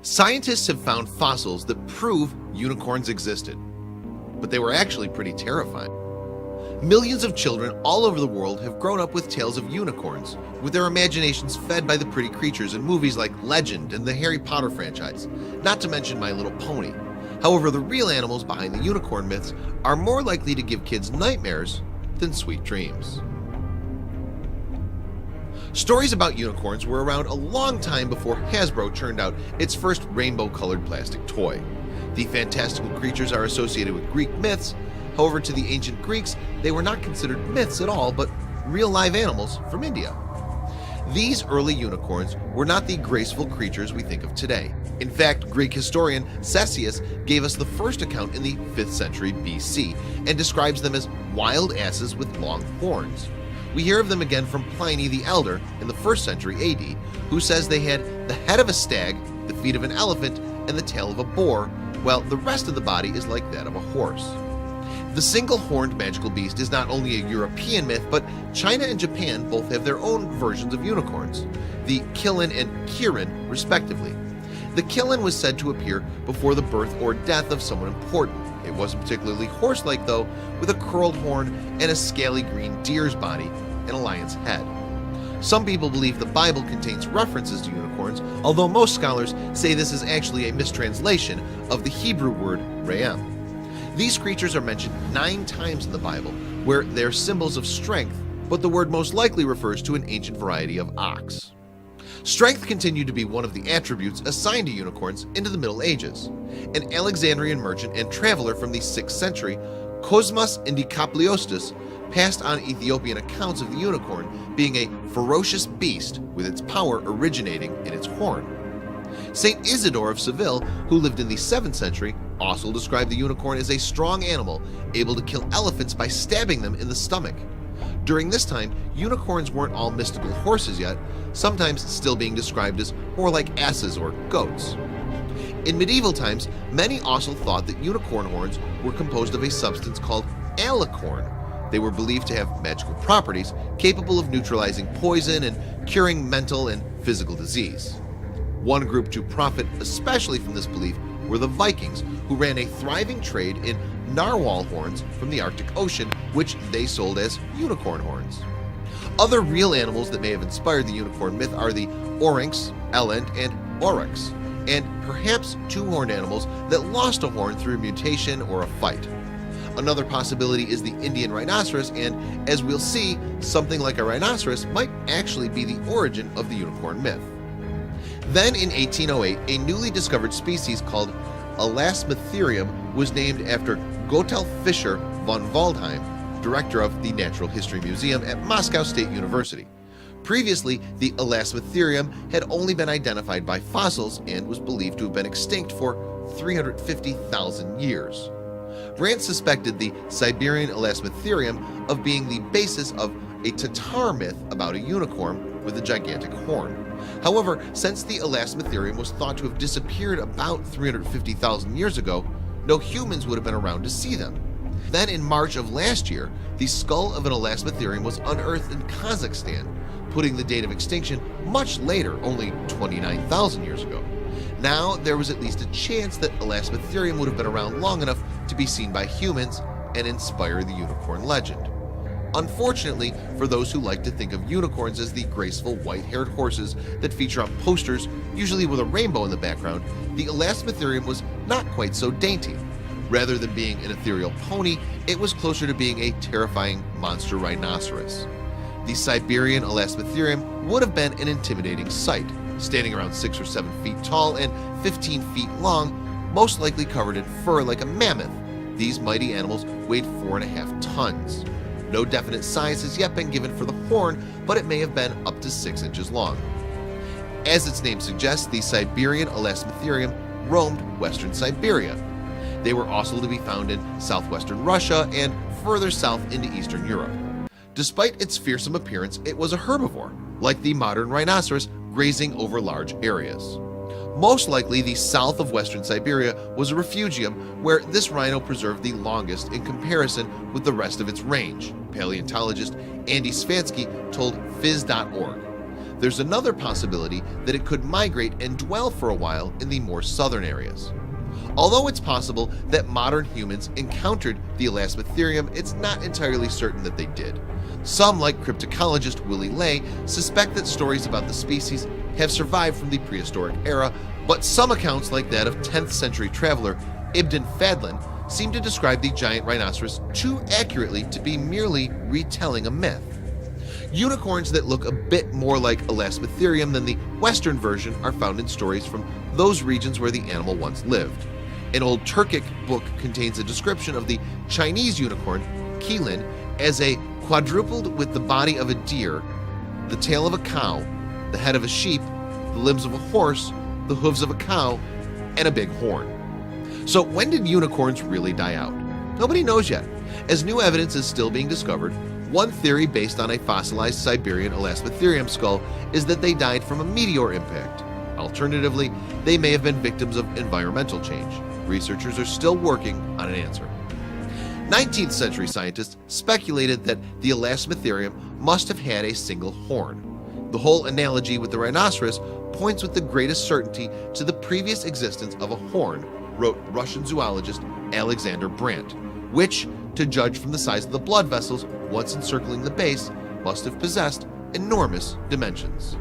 Scientists have found fossils that prove unicorns existed, but they were actually pretty terrifying. Millions of children all over the world have grown up with tales of unicorns, with their imaginations fed by the pretty creatures in movies like Legend and the Harry Potter franchise, not to mention My Little Pony. However, the real animals behind the unicorn myths are more likely to give kids nightmares than sweet dreams. Stories about unicorns were around a long time before Hasbro churned out its first rainbow-colored plastic toy. The fantastical creatures are associated with Greek myths. However, to the ancient Greeks, they were not considered myths at all, but real live animals from India. These early unicorns were not the graceful creatures we think of today. In fact, Greek historian Ctesias gave us the first account in the 5th century BC and describes them as wild asses with long horns. We hear of them again from Pliny the Elder in the 1st century AD, who says they had the head of a stag, the feet of an elephant, and the tail of a boar, while the rest of the body is like that of a horse. The single-horned magical beast is not only a European myth, but China and Japan both have their own versions of unicorns, the Killin and Kirin respectively. The Killin was said to appear before the birth or death of someone important. It wasn't particularly horse-like though, with a curled horn and a scaly green deer's body and a lion's head. Some people believe the Bible contains references to unicorns, although most scholars say this is actually a mistranslation of the Hebrew word re'em. These creatures are mentioned 9 times in the Bible, where they're symbols of strength, but the word most likely refers to an ancient variety of ox. Strength continued to be one of the attributes assigned to unicorns into the Middle Ages. An Alexandrian merchant and traveler from the 6th century, Cosmas Indikapliostis, passed on Ethiopian accounts of the unicorn being a ferocious beast with its power originating in its horn. Saint Isidore of Seville, who lived in the 7th century, also described the unicorn as a strong animal able to kill elephants by stabbing them in the stomach. During this time, unicorns weren't all mystical horses yet, sometimes still being described as more like asses or goats. In medieval times, many also thought that unicorn horns were composed of a substance called alicorn. They were believed to have magical properties capable of neutralizing poison and curing mental and physical disease. One group to profit especially from this belief were the Vikings, who ran a thriving trade in narwhal horns from the Arctic Ocean, which they sold as unicorn horns. Other real animals that may have inspired the unicorn myth are the oryx, eland, and oryx, and perhaps 2-horned animals that lost a horn through mutation or a fight. Another possibility is the Indian rhinoceros, and as we'll see, something like a rhinoceros might actually be the origin of the unicorn myth. Then in 1808, a newly discovered species called Elasmotherium was named after Gotthard Fischer von Waldheim, director of the Natural History Museum at Moscow State University. Previously, the Elasmotherium had only been identified by fossils and was believed to have been extinct for 350,000 years. Brandt suspected the Siberian Elasmotherium of being the basis of a Tatar myth about a unicorn with a gigantic horn. However, since the Elasmotherium was thought to have disappeared about 350,000 years ago, no humans would have been around to see them. Then in March of last year, the skull of an Elasmotherium was unearthed in Kazakhstan, putting the date of extinction much later, only 29,000 years ago. Now there was at least a chance that Elasmotherium would have been around long enough to be seen by humans and inspire the unicorn legend. Unfortunately, for those who like to think of unicorns as the graceful white-haired horses that feature on posters, usually with a rainbow in the background, the Elasmotherium was not quite so dainty. Rather than being an ethereal pony, it was closer to being a terrifying monster rhinoceros. The Siberian Elasmotherium would have been an intimidating sight, standing around 6 or 7 feet tall and 15 feet long, most likely covered in fur like a mammoth. These mighty animals weighed 4.5 tons. No definite size has yet been given for the horn, but it may have been up to 6 inches long. As its name suggests, the Siberian Elasmotherium roamed western Siberia. They were also to be found in southwestern Russia and further south into Eastern Europe. Despite its fearsome appearance, it was a herbivore, like the modern rhinoceros, grazing over large areas. Most likely, the south of western Siberia was a refugium where this rhino preserved the longest in comparison with the rest of its range, paleontologist Andy Svansky told Phys.org. There's another possibility that it could migrate and dwell for a while in the more southern areas. Although it's possible that modern humans encountered the Elasmotherium, it's not entirely certain that they did. Some, like cryptocologist Willie Ley, suspect that stories about the species have survived from the prehistoric era, but some accounts, like that of 10th century traveler Ibn Fadlan, seem to describe the giant rhinoceros too accurately to be merely retelling a myth. Unicorns that look a bit more like Elasmotherium than the Western version are found in stories from those regions where the animal once lived. An old Turkic book contains a description of the Chinese unicorn, Qilin, as a quadrupled with the body of a deer, the tail of a cow, the head of a sheep, the limbs of a horse, the hooves of a cow, and a big horn. So when did unicorns really die out? Nobody knows yet. As new evidence is still being discovered, one theory based on a fossilized Siberian Elasmotherium skull is that they died from a meteor impact. Alternatively, they may have been victims of environmental change. Researchers are still working on an answer. 19th century scientists speculated that the Elasmotherium must have had a single horn. The whole analogy with the rhinoceros points with the greatest certainty to the previous existence of a horn, wrote Russian zoologist Alexander Brandt, which, to judge from the size of the blood vessels once encircling the base, must have possessed enormous dimensions.